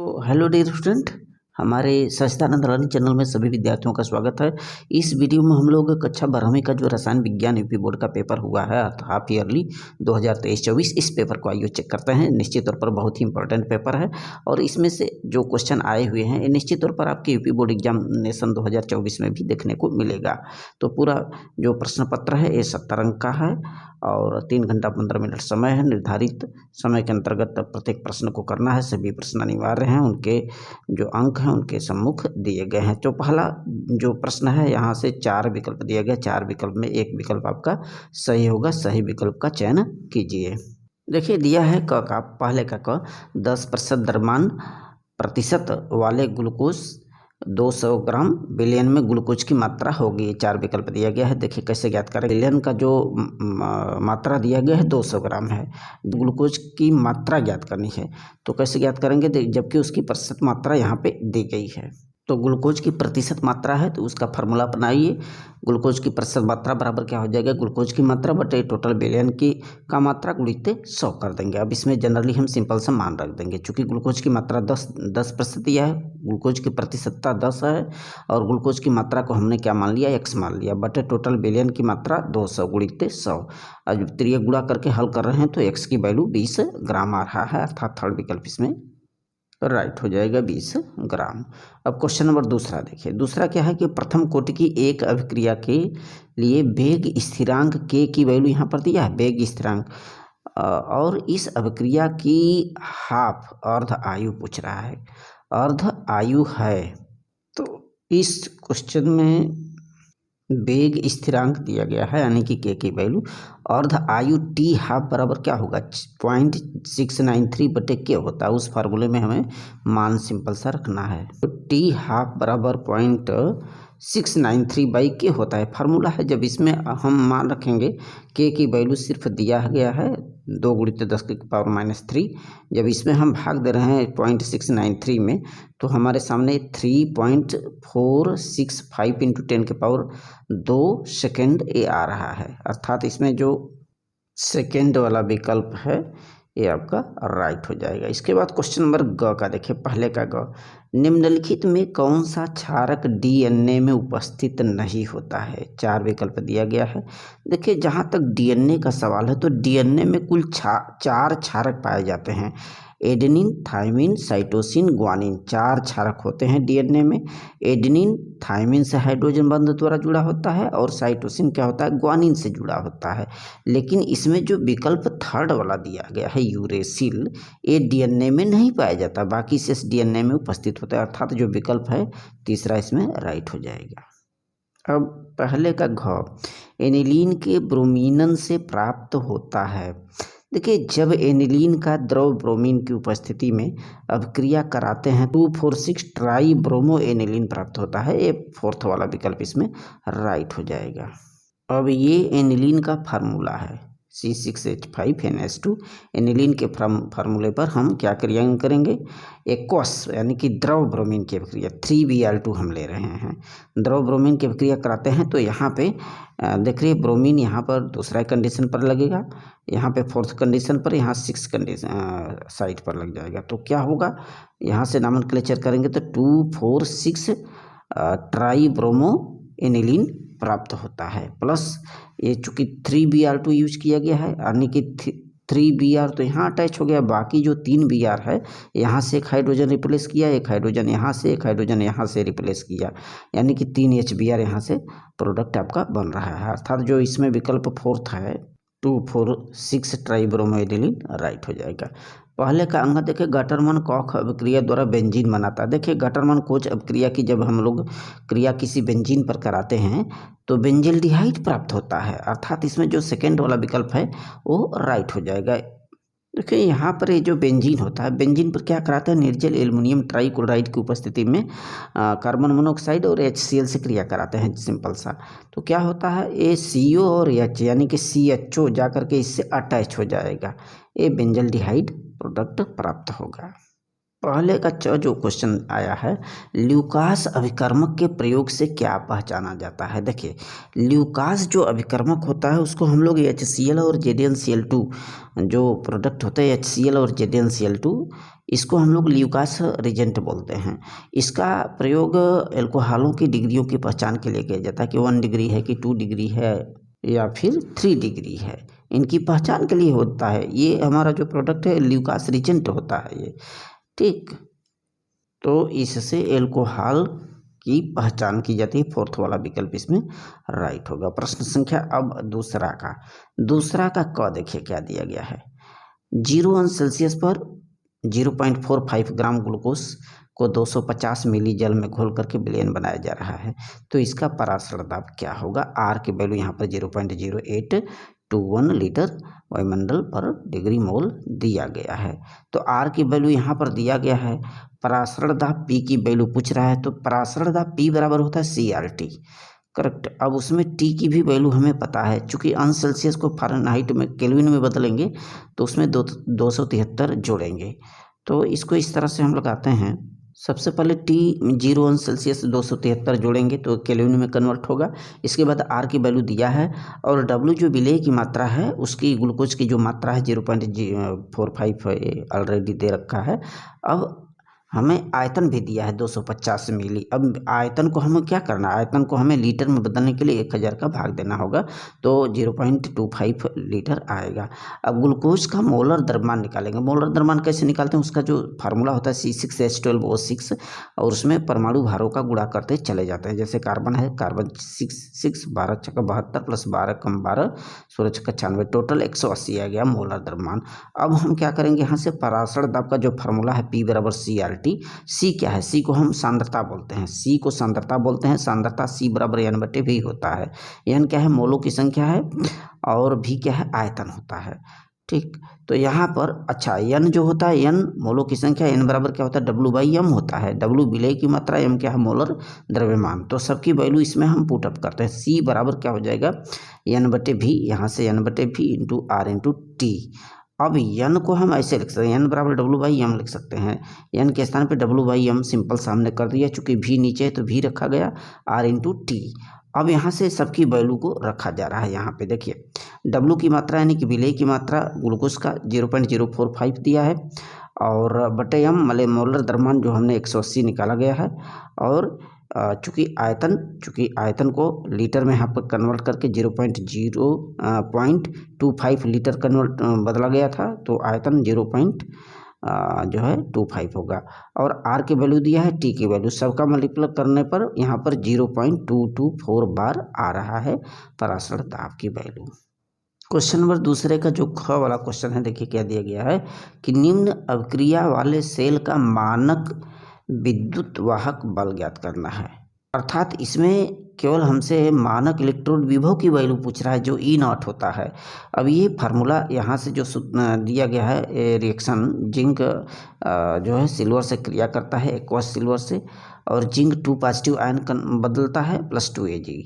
तो hello dear student, हमारे सच्चिदानंद learning channel में सभी विद्यार्थियों का स्वागत है। इस वीडियो में हम लोग कक्षा 12वीं का जो रसायन विज्ञान यूपी बोर्ड का पेपर हुआ है हाफ ईयरली 2023-24 इस पेपर को आइए चेक करते हैं। निश्चित तौर पर बहुत ही इंपॉर्टेंट पेपर है और इसमें से जो क्वेश्चन आए हुए हैं ये निश्चित तौर पर आपके यूपी बोर्ड एग्जामिनेशन 2024 में भी देखने को मिलेगा। तो पूरा जो प्रश्न पत्र है ये 70 अंक का है और 3 घंटा 15 मिनट समय है। निर्धारित समय के अंतर्गत प्रत्येक प्रश्न को करना है। सभी प्रश्न अनिवार्य हैं, उनके जो अंक हैं उनके सम्मुख दिए गए हैं। तो पहला जो प्रश्न है यहाँ से 4 विकल्प दिए गए, 4 विकल्प में एक विकल्प आपका सही होगा। सही विकल्प का चयन कीजिए। देखिए दिया है क का, पहले का क 10% द्रव्यमान प्रतिशत वाले ग्लूकोज 200 ग्राम बिलियन में ग्लूकोज की मात्रा होगी। 4 विकल्प दिया गया है। देखिए कैसे ज्ञात करें। बिलियन का जो मात्रा दिया गया है 200 ग्राम है। ग्लूकोज की मात्रा ज्ञात करनी है तो कैसे ज्ञात करेंगे, जबकि उसकी प्रतिशत मात्रा यहाँ पे दी गई है। तो ग्लूकोज की प्रतिशत मात्रा है तो उसका फार्मूला अपनाइए। ग्लूकोज की प्रतिशत मात्रा बराबर क्या हो जाएगा, ग्लूकोज की मात्रा बटे टोटल बिलियन की का मात्रा गुणित 100 कर देंगे। अब इसमें जनरली हम सिंपल सा मान रख देंगे। चूँकि ग्लूकोज की मात्रा 10% दिया है, ग्लूकोज की प्रतिशतता 10 है और ग्लूकोज की मात्रा को हमने क्या मान लिया, x मान लिया, बटे टोटल बिलियन की मात्रा 200 गुणित 100। अब त्रिय गुणा करके हल कर रहे हैं तो x की वैल्यू 20 ग्राम आ रहा है, अर्थात थर्ड विकल्प इसमें राइट हो जाएगा 20 ग्राम। अब क्वेश्चन नंबर दूसरा देखिए। दूसरा क्या है कि प्रथम कोटि की एक अभिक्रिया के लिए वेग स्थिरांक k की वैल्यू यहाँ पर दिया है, वेग स्थिरांक, और इस अभिक्रिया की हाफ अर्ध आयु पूछ रहा है, अर्ध आयु है। तो इस क्वेश्चन में वेग स्थिरांक दिया गया है यानी कि k की वैल्यू, अर्ध आयु t हाफ बराबर क्या होगा 0.693 बटे k होता है। उस फार्मूले में हमें मान सिंपल सा रखना है। तो t हाफ बराबर 0.693 बाई k होता है, फार्मूला है। जब इसमें हम मान रखेंगे k की वैल्यू सिर्फ दिया गया है 2 गुणित 10 की पावर -3, जब इसमें हम भाग दे रहे हैं 0.693 में तो हमारे सामने 3.465 इंटू 10 के पावर 2 सेकेंड ये आ रहा है, अर्थात इसमें जो सेकेंड वाला विकल्प है ये आपका राइट हो जाएगा। इसके बाद क्वेश्चन नंबर ग का देखिए। पहले का ग, निम्नलिखित में कौन सा क्षारक डीएनए में उपस्थित नहीं होता है। 4 विकल्प दिया गया है। देखिए जहाँ तक डीएनए का सवाल है तो डीएनए में कुल 4 क्षारक पाए जाते हैं, एडेनिन, थायमिन, साइटोसिन, ग्वानिन। 4 क्षारक होते हैं डीएनए में। एडेनिन थायमिन से हाइड्रोजन बंध द्वारा जुड़ा होता है और साइटोसिन क्या होता है, ग्वानिन से जुड़ा होता है। लेकिन इसमें जो विकल्प थर्ड वाला दिया गया है यूरेसिल, ये डीएनए में नहीं पाया जाता, बाकी से डीएनए में उपस्थित होता है, अर्थात जो विकल्प है तीसरा इसमें राइट हो जाएगा। अब पहले का घ, एनिलीन के ब्रोमीनन से प्राप्त होता है। देखिए जब एनिलीन का द्रव ब्रोमीन की उपस्थिति में अभिक्रिया कराते हैं 2,4,6 ट्राई ब्रोमो एनिलीन प्राप्त होता है। ये फोर्थ वाला विकल्प इसमें राइट हो जाएगा। अब ये एनिलीन का फार्मूला है C6H5NH2। एनिलीन के फार्मूले पर हम क्या क्रियान्वयन करेंगे, एक्वस यानी कि द्रव ब्रोमीन की अभिक्रिया 3Br2 हम ले रहे हैं। द्रव ब्रोमीन की अभिक्रिया कराते हैं तो यहाँ पे देख रही है ब्रोमीन यहाँ पर दूसरा कंडीशन पर लगेगा, यहाँ पे फोर्थ कंडीशन पर, यहाँ 6 कंडीशन साइड पर लग जाएगा। तो क्या होगा, यहाँ से नॉमेनक्लेचर करेंगे तो 2,4,6 ट्राई ब्रोमो एनिलीन प्राप्त होता है, प्लस ये चूँकि 3Br2 यूज किया गया है यानी कि 3Br तो यहाँ अटैच हो गया, बाकी जो 3Br है यहाँ से एक हाइड्रोजन रिप्लेस किया, एक हाइड्रोजन यहाँ से, एक हाइड्रोजन यहाँ से रिप्लेस किया, यानी कि 3HBr यहाँ से प्रोडक्ट आपका बन रहा है, अर्थात जो इसमें विकल्प फोर्थ है 2,4,6 ट्राइब्रोमो एनिलीन राइट हो जाएगा। पहले का अंग देखिए, गटरमन कॉख अभिक्रिया द्वारा बेंजीन बनाता है। देखिए गटरमन कोच अभिक्रिया की जब हम लोग क्रिया किसी बेंजीन पर कराते हैं तो बेंजिल्डिहाइड प्राप्त होता है, अर्थात इसमें जो सेकेंड वाला विकल्प है वो राइट हो जाएगा। देखिए यहाँ पर ये जो बेंजीन होता है, बेंजीन पर क्या कराते हैं, निर्जल एल्युमिनियम ट्राइक्लोराइड की उपस्थिति में कार्बन मोनोऑक्साइड और HCl से क्रिया कराते हैं सिंपल सा। तो क्या होता है, ये CO और H यानी कि CHO जा करके इससे अटैच हो जाएगा, ये बेंजल्डिहाइड प्रोडक्ट प्राप्त होगा। पहले का जो क्वेश्चन आया है, ल्यूकास अभिकर्मक के प्रयोग से क्या पहचाना जाता है। देखिए, ल्यूकास जो अभिकर्मक होता है उसको हम लोग HCl और ZnCl2 जो प्रोडक्ट होते हैं HCl और ZnCl2, इसको हम लोग ल्यूकास रिजेंट बोलते हैं। इसका प्रयोग एल्कोहलों की डिग्रियों की पहचान के लिए किया जाता है कि 1 डिग्री है कि 2 डिग्री है या फिर 3 डिग्री है, इनकी पहचान के लिए होता है। ये हमारा जो प्रोडक्ट है ल्यूकास रिजेंट होता है ये, ठीक। तो इससे एल्कोहल की पहचान की जाती है। 4th वाला विकल्प इसमें राइट होगा। प्रश्न संख्या अब दूसरा का क देखिए क्या दिया गया है। 0 अंश सेल्सियस पर 0.45 ग्राम ग्लूकोज को 250 मिली जल में घोल करके विलयन बनाया जा रहा है, तो इसका परासरण दाब क्या होगा। आर की वैल्यू यहाँ पर 0.0821 लीटर वायुमंडल पर डिग्री मोल दिया गया है। तो आर की वैल्यू यहाँ पर दिया गया है। परासरण दाब पी की वैल्यू पूछ रहा है, तो परासरण दाब पी बराबर होता है CRT, करेक्ट। अब उसमें टी की भी वैल्यू हमें पता है, चूँकि अंश सेल्सियस को फ़ारेनहाइट में केल्विन में बदलेंगे तो उसमें 273 जोड़ेंगे। तो इसको इस तरह से हम लगाते हैं। सबसे पहले T 0 अंश सेल्सियस 273 जोड़ेंगे तो केल्विन में कन्वर्ट होगा। इसके बाद R की वैल्यू दिया है और W जो विलेय की मात्रा है, उसकी ग्लूकोज की जो मात्रा है 0.45 ऑलरेडी दे रखा है। अब हमें आयतन भी दिया है 250 मिली। अब आयतन को हमें क्या करना है, आयतन को हमें लीटर में बदलने के लिए 1000 का भाग देना होगा, तो 0.25 लीटर आएगा। अब ग्लूकोज का मोलर द्रव्यमान निकालेंगे। मोलर द्रव्यमान कैसे निकालते हैं, उसका जो फार्मूला होता है C6H12O6, और उसमें परमाणु भारों का गुणा करते चले जाते हैं। जैसे कार्बन है, कार्बन 6 12 × 72 प्लस 12 कम 12 16 × 96, टोटल 180 आ गया मोलर द्रव्यमान। अब हम क्या करेंगे, यहाँ से परासरण दाब का जो फार्मूला है P बराबर CRT। C क्या है, C को हम सांद्रता बोलते हैं, C को सांद्रता बोलते हैं। सांद्रता C बराबर N/V होता है। N क्या है, मोलों की संख्या है, और V क्या है, आयतन होता है, ठीक। तो यहाँ पर अच्छा N जो होता है, N मोलों की संख्या, N बराबर क्या होता है, W/M होता है। W विलेय की मात्रा, M क्या है, मोलर द्रव्यमान। तो सबकी वैल्यू इसमें हम पुट अप करते हैं। C बराबर क्या हो जाएगा, N/V, यहाँ से N/V into R into T। अब n को हम ऐसे लिख सकते हैं, n बराबर W/M लिख सकते हैं। n के स्थान पे W/M सिंपल सामने कर दिया, चूंकि v नीचे है तो v रखा गया, R इंटू टी। अब यहाँ से सबकी वैल्यू को रखा जा रहा है। यहाँ पे देखिए W की मात्रा यानी कि विलेय की मात्रा ग्लूकोज का 0.045 दिया है, और बटे m मतलब मोलर द्रव्यमान जो हमने 180 निकाला गया है, और चूँकि आयतन को लीटर में यहाँ पर कन्वर्ट करके 0.25 लीटर कन्वर्ट बदला गया था, तो आयतन 0.25 होगा। और R की वैल्यू दिया है, T की वैल्यू, सबका मल्टीप्लाई करने पर यहाँ पर 0.224 बार आ रहा है परासरण दाब की वैल्यू। क्वेश्चन नंबर दूसरे का जो ख वाला क्वेश्चन है, देखिए क्या दिया गया है कि निम्न अभिक्रिया वाले सेल का मानक विद्युत वाहक बल ज्ञात करना है। अर्थात इसमें केवल हमसे मानक इलेक्ट्रोड विभव की वैल्यू पूछ रहा है जो E0 होता है। अब ये फार्मूला यहाँ से जो दिया गया है, रिएक्शन जिंक जो है सिल्वर से क्रिया करता है, एक्वस सिल्वर से, और जिंक 2 पॉजिटिव आयन बदलता है प्लस 2 Ag।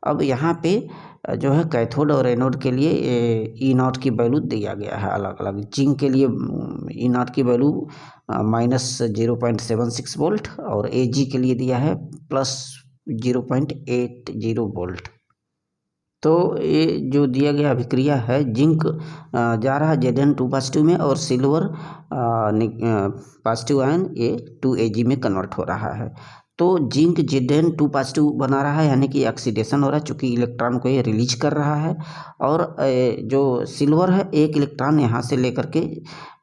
अब यहाँ पे जो है कैथोड और एनोड के लिए E0 की वैल्यू दिया गया है अलग अलग। जिंक के लिए E0 की वैल्यू -0.76 वोल्ट, और Ag के लिए दिया है +0.80 वोल्ट। तो ये जो दिया गया अभिक्रिया है, जिंक जा रहा है Zn 2 पॉजिटिव में, और सिल्वर पॉजिटिव आयन ये 2 Ag में कन्वर्ट हो रहा है। तो जिंक Zn 2 पॉजिटिव बना रहा है, यानी कि ऑक्सीडेशन हो रहा है, चूँकि इलेक्ट्रॉन को ये रिलीज कर रहा है। और जो सिल्वर है, एक इलेक्ट्रॉन यहाँ से लेकर के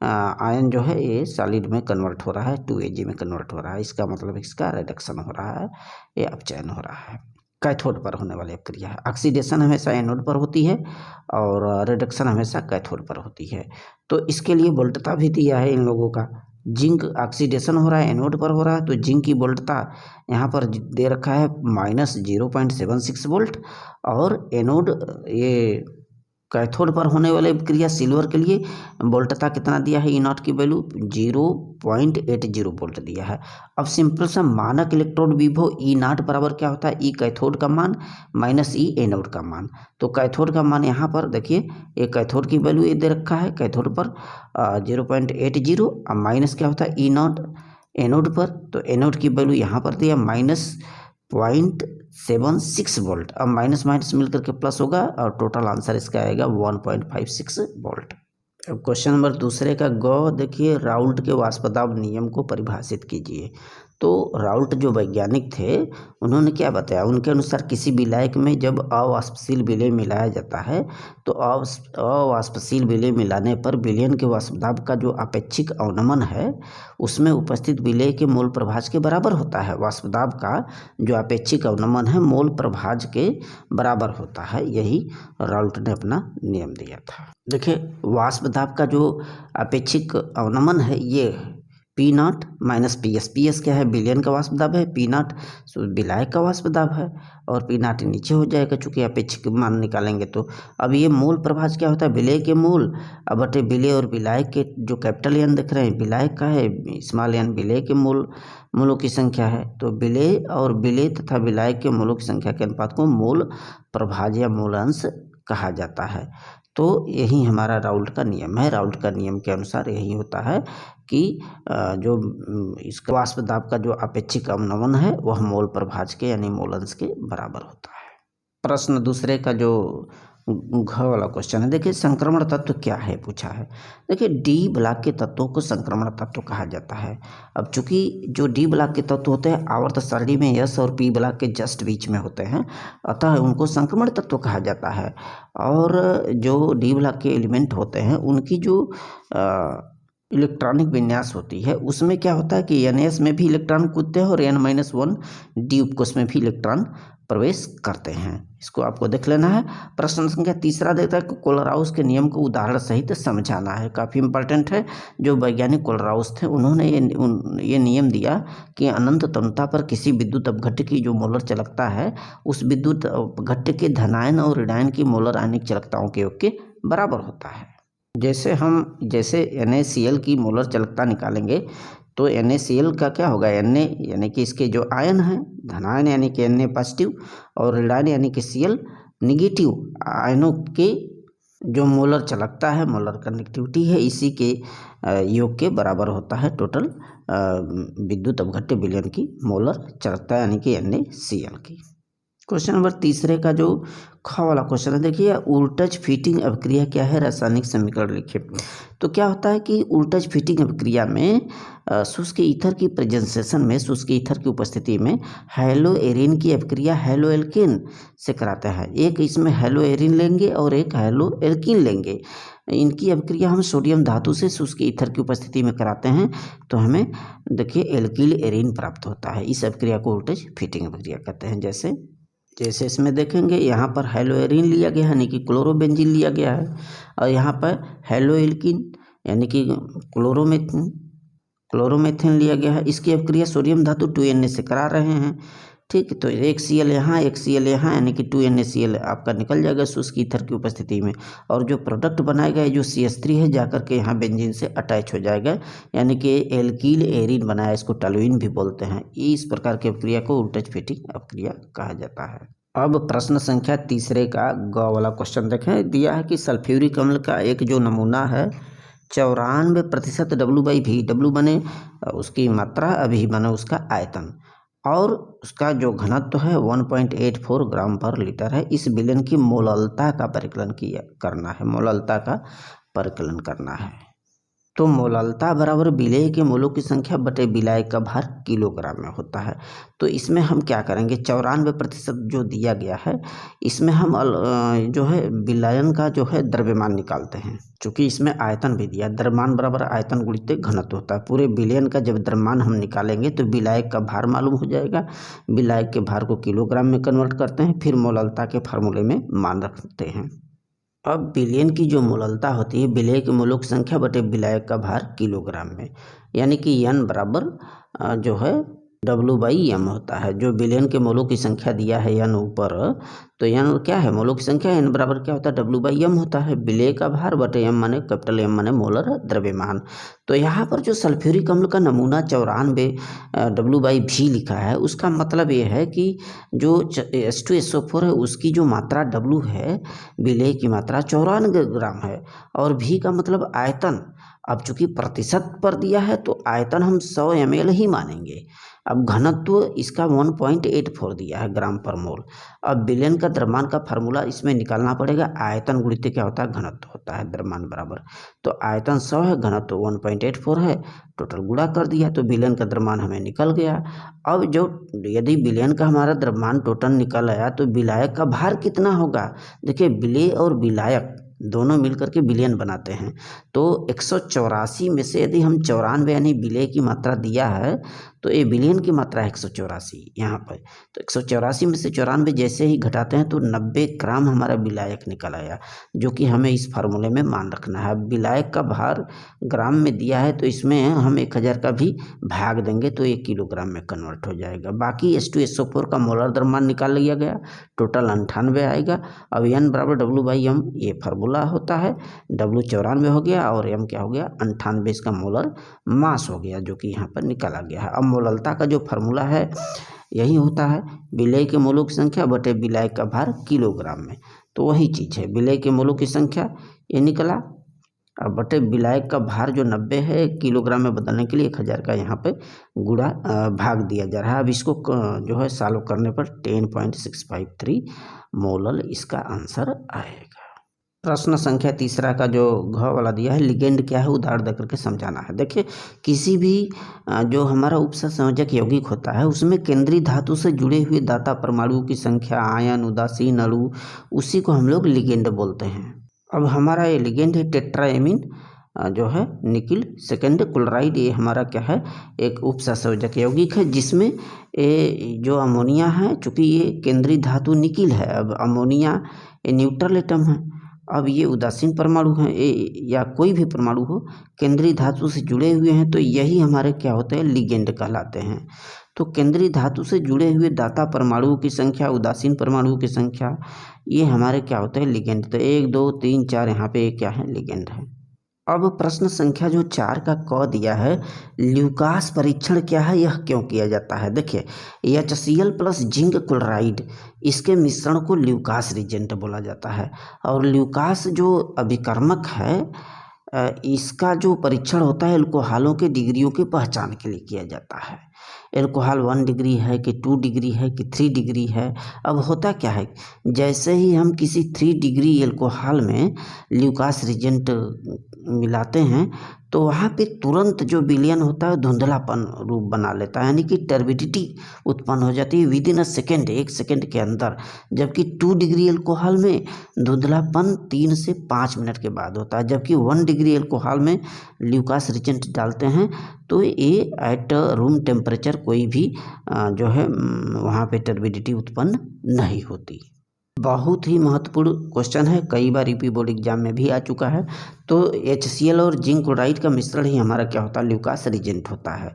आयन जो है ये सॉलिड में कन्वर्ट हो रहा है, 2 Ag में कन्वर्ट हो रहा है। इसका मतलब इसका रिडक्शन हो रहा है, ये अपचयन हो रहा है। कैथोड पर होने वाली क्रिया है। ऑक्सीडेशन हमेशा एनोड पर होती है और रिडक्शन हमेशा कैथोड पर होती है। तो इसके लिए वोल्टता भी दिया है इन लोगों का। जिंक ऑक्सीडेशन हो रहा है, एनोड पर हो रहा है, तो जिंक की वोल्टता यहाँ पर दे रखा है -0.76 वोल्ट, और एनोड ये कैथोड पर होने वाले अभिक्रिया सिल्वर के लिए वोल्टता कितना दिया है, E0 की वैल्यू 0.80 वोल्ट दिया है। अब सिंपल सा मानक इलेक्ट्रोड विभव E0 बराबर क्या होता है, E कैथोड का मान माइनस E एनोड का मान। तो कैथोड का मान यहाँ पर देखिए, ये कैथोड की वैल्यू ये दे रखा है, कैथोड पर 0.80 और माइनस क्या होता है E0 एनोड पर, तो एनोड की वैल्यू यहाँ पर दिया -0.76 वोल्ट। अब माइनस माइनस मिलकर के प्लस होगा और टोटल आंसर इसका आएगा 1.56 वोल्ट। अब क्वेश्चन नंबर दूसरे का ग देखिए, राउल्ट के वाष्पदाब नियम को परिभाषित कीजिए। तो राउल्ट जो वैज्ञानिक थे उन्होंने क्या बताया, उनके अनुसार किसी विलायक में जब अवाष्पशील विलेय मिलाया जाता है तो अवाष्पशील विलेय मिलाने पर विलयन के वाष्पदाब का जो अपेक्षिक अवनमन है उसमें उपस्थित विलेय के मोल प्रभाज के बराबर होता है। वाष्पदाब का जो अपेक्षिक अवनमन है मोल प्रभाज के बराबर होता है, यही राउल्ट ने अपना नियम दिया था। देखिए वाष्पदाब का जो अपेक्षिक अवनमन है ये P0 माइनस PS, PS क्या है, विलयन का वाष्पदाब है, P0 विलायक का वाष्पदाब है और P0 नीचे हो जाएगा चूंकि अपेक्षिक मान निकालेंगे। तो अब ये मोल प्रभाज क्या होता है, विलेय के मोल अब बटे विलेय और विलायक के जो कैपिटल एन दिख रहे हैं विलायक का है, स्मॉल एन विलेय के मोलों की संख्या है। तो विलेय और विलेय तथा विलायक के मोलों की संख्या के अनुपात को मोल प्रभाज या मूलांश कहा जाता है। तो यही हमारा राउल्ट का नियम है। राउल्ट का नियम के अनुसार यही होता है कि जो इसका वाष्पदाब का जो अपेक्षिक अवनमन है वह मोल प्रभाज के यानी मोलंश के बराबर होता है। प्रश्न दूसरे का जो घ वाला क्वेश्चन है, देखिए संक्रमण तत्व क्या है पूछा है। देखिए डी ब्लॉक के तत्वों को संक्रमण तत्व कहा जाता है। अब चूंकि जो डी ब्लॉक के तत्व होते हैं आवर्त सारणी में एस और पी ब्लॉक के जस्ट बीच में होते हैं, अतः उनको संक्रमण तत्व कहा जाता है। और जो डी ब्लॉक के एलिमेंट होते हैं उनकी जो इलेक्ट्रॉनिक विन्यास होती है उसमें क्या होता है कि NS में भी इलेक्ट्रॉन कूदते हैं और N-1 डी उपकोष में भी इलेक्ट्रॉन प्रवेश करते हैं। इसको आपको देख लेना है। प्रश्न संख्या तीसरा देता है कि कोलराउस के नियम को उदाहरण सहित समझाना है। काफ़ी इंपॉर्टेंट है। जो वैज्ञानिक कोलराउस थे उन्होंने ये नियम दिया कि अनंत तन्यता पर किसी विद्युत अपघट्य की जो मोलर चालकता है उस विद्युत अपघट्य के धनायन और ऋणायन की मोलर आयनिक चालकताओं के योग के बराबर होता है। जैसे NaCl की मोलर चालकता निकालेंगे तो NaCl का क्या होगा, Na यानी कि इसके जो आयन है धनायन यानी कि Na पॉजिटिव और ऋणायन यानी कि Cl निगेटिव आयनों के जो मोलर चालकता है मोलर कनेक्टिविटी है इसी के योग के बराबर होता है टोटल विद्युत अपघट्य विलयन की मोलर चालकता यानी कि NaCl की। क्वेश्चन नंबर तीसरे का जो ख वाला क्वेश्चन है, देखिए उल्टज फिटिंग अभिक्रिया क्या है, रासायनिक समीकरण लिखिए। तो क्या होता है कि उल्टज फिटिंग अभिक्रिया में शुष्क ईथर की प्रेजेंटेशन में शुष्क ईथर की उपस्थिति में हेलोएरिन की अभिक्रिया हेलोएल्केन से कराते हैं। एक इसमें हेलोएरिन लेंगे और एक हेलोएल्कीन लेंगे। इनकी अभिक्रिया हम सोडियम धातु से शुष्क ईथर की उपस्थिति में कराते हैं तो हमें देखिए एल्किल एरिन प्राप्त होता है। इस अभिक्रिया को उल्टज फिटिंग अभिक्रिया कहते हैं। जैसे इसमें देखेंगे यहाँ पर हेलोएरिन लिया गया है यानी कि क्लोरोबेंजीन लिया गया है और यहाँ पर हेलोएल्कीन यानी कि क्लोरोमेथेन लिया गया है। इसकी अभिक्रिया सोडियम धातु 2Na से करा रहे हैं। ठीक, तो एक Cl यहाँ एक Cl यहाँ यानी कि 2NaCl आपका निकल जाएगा शुष्क ईथर की उपस्थिति में और जो प्रोडक्ट बनाएगा जो CH3 है जाकर के यहाँ बेंजीन से अटैच हो जाएगा यानी कि एल्किल एरिन बनाया, इसको टॉलुइन भी बोलते हैं। इस प्रकार की अभिक्रिया को उल्टज फिटिंग अभिक्रिया कहा जाता है। अब प्रश्न संख्या तीसरे का ग वाला क्वेश्चन देखें। दिया है कि सल्फ्यूरिक अम्ल का एक जो नमूना है 94% W/V, W बने उसकी मात्रा, अभी बने उसका आयतन और उसका जो घनत्व है 1.84 ग्राम पर लीटर है। इस विलयन की मोललता का परिकलन करना है। तो मोललता बराबर विलेय के मोलों की संख्या बटे विलायक का भार किलोग्राम में होता है। तो इसमें हम क्या करेंगे, 94% जो दिया गया है इसमें हम जो है विलयन का जो है द्रव्यमान निकालते हैं। चूँकि इसमें आयतन भी दिया, द्रव्यमान बराबर आयतन गुणित घनत्व होता है। पूरे विलयन का जब द्रव्यमान हम निकालेंगे तो विलायक का भार मालूम हो जाएगा। विलायक के भार को किलोग्राम में कन्वर्ट करते हैं, फिर मोललता के फार्मूले में मान रखते हैं। अब विलयन की जो मोललता होती है विलेय के मोलों की संख्या बटे विलायक का भार किलोग्राम में, यानी कि N बराबर जो है W/m होता है। जो बिलियन के मोलों की संख्या दिया है n ऊपर, तो n क्या है, मोलों की संख्या, n बराबर क्या होता है, W/m होता है। विलेय का भार बटे m माने कैपिटल M माने मोलर द्रव्यमान। तो यहाँ पर जो सल्फ्यूरिक अम्ल का नमूना 94 W/V लिखा है, उसका मतलब ये है कि जो H2SO4 है उसकी जो मात्रा W है, विलेय की मात्रा 94 ग्राम है, और V का मतलब आयतन। अब चूंकि प्रतिशत पर दिया है तो आयतन हम 100 ml ही मानेंगे। अब घनत्व इसका 1.84 दिया है ग्राम पर मोल। अब बिलियन का द्रव्यमान का फार्मूला इसमें निकालना पड़ेगा, आयतन गुणित क्या होता है, घनत्व होता है द्रव्यमान बराबर। तो आयतन 100 है, घनत्व 1.84 है, टोटल गुणा कर दिया तो बिलियन का द्रव्यमान हमें निकल गया। अब जो यदि बिलियन का हमारा द्रव्यमान टोटल निकल आया तो विलायक का भार कितना होगा। देखिए विलेय और विलायक दोनों मिलकर के बिलियन बनाते हैं। तो 184 में से यदि हम 94 यानी विलेय की मात्रा दिया है तो ये बिलियन की मात्रा है 184 यहाँ पर। तो 184 में से 94 जैसे ही घटाते हैं तो 90 ग्राम हमारा विलायक निकल आया, जो कि हमें इस फार्मूले में मान रखना है। विलायक का भार ग्राम में दिया है तो इसमें हम 1000 का भी भाग देंगे तो 1 किलोग्राम में कन्वर्ट हो जाएगा। बाकी H2SO4 का मोलर द्रव्यमान निकाल लिया गया, टोटल 98 आएगा। अब n बराबर W/m ये फार्मूला होता है। W 94 हो गया और m क्या हो गया, 98 इसका मोलर मास हो गया, जो कि यहाँ पर निकाला गया है। अब मोललता का जो फार्मूला है यही होता है, विलेय के मोलों की संख्या बटे विलायक का भार किलोग्राम में। तो वही चीज़ है, विलेय के मोलों की संख्या ये निकला, अब बटे विलायक का भार जो 90 है, किलोग्राम में बदलने के लिए 1000 का यहाँ पे गुणा भाग दिया जा रहा है। अब इसको जो है सॉल्व करने पर 10.653 मोलल इसका आंसर आएगा। प्रश्न संख्या तीसरा का जो घ वाला दिया है, लिगेंड क्या है उदाहरण देकर के समझाना है। देखिए किसी भी जो हमारा उपसंयोजक यौगिक होता है उसमें केंद्रीय धातु से जुड़े हुए दाता परमाणुओं की संख्या, आयन, उदासीन अणु, उसी को हम लोग लिगेंड बोलते हैं। अब हमारा ये लिगेंड है टेट्राएमीन जो है निकिल सेकेंड क्लोराइड, ये हमारा क्या है, एक उपसंयोजक यौगिक है जिसमें ये जो अमोनिया है, चूँकि ये केंद्रीय धातु निकिल है, अब अमोनिया ये न्यूट्रल एटम है। अब ये उदासीन परमाणु हैं या कोई भी परमाणु हो केंद्रीय धातु से जुड़े हुए हैं तो यही हमारे क्या होते हैं, लिगेंड कहलाते हैं। तो केंद्रीय धातु से जुड़े हुए दाता परमाणुओं की संख्या, उदासीन परमाणुओं की संख्या, ये हमारे क्या होते हैं, लिगेंड। तो 1 2 3 4 यहाँ पे क्या है, लिगेंड है। अब प्रश्न संख्या जो 4 का क दिया है, ल्यूकास परीक्षण क्या है, यह क्यों किया जाता है। देखिए HCl प्लस जिंक क्लोराइड, इसके मिश्रण को ल्यूकास रिजेंट बोला जाता है। और ल्यूकास जो अभिकर्मक है इसका जो परीक्षण होता है एल्कोहलों के डिग्रियों की पहचान के लिए किया जाता है। एल्कोहल 1 डिग्री है कि 2 डिग्री है कि 3 डिग्री है। अब होता क्या है, जैसे ही हम किसी 3 डिग्री एल्कोहल में ल्यूकास रिजेंट मिलाते हैं तो वहाँ पे तुरंत जो विलयन होता है धुंधलापन रूप बना लेता है, यानी कि टर्बिडिटी उत्पन्न हो जाती है विदिन अ सेकेंड, 1 सेकेंड के अंदर। जबकि 2 डिग्री एल्कोहल में धुंधलापन 3 से 5 मिनट के बाद होता है। जबकि 1 डिग्री एल्कोहल में ल्यूकास रिजेंट डालते हैं तो ये एट रूम टेम्परेचर कोई भी जो है वहाँ पे टर्बिडिटी उत्पन्न नहीं होती। बहुत ही महत्वपूर्ण क्वेश्चन है, कई बार यूपी बोर्ड एग्जाम में भी आ चुका है। तो HCl और जिंक क्लोराइड का मिश्रण ही हमारा क्या होता है, ल्यूकास रिजेंट होता है।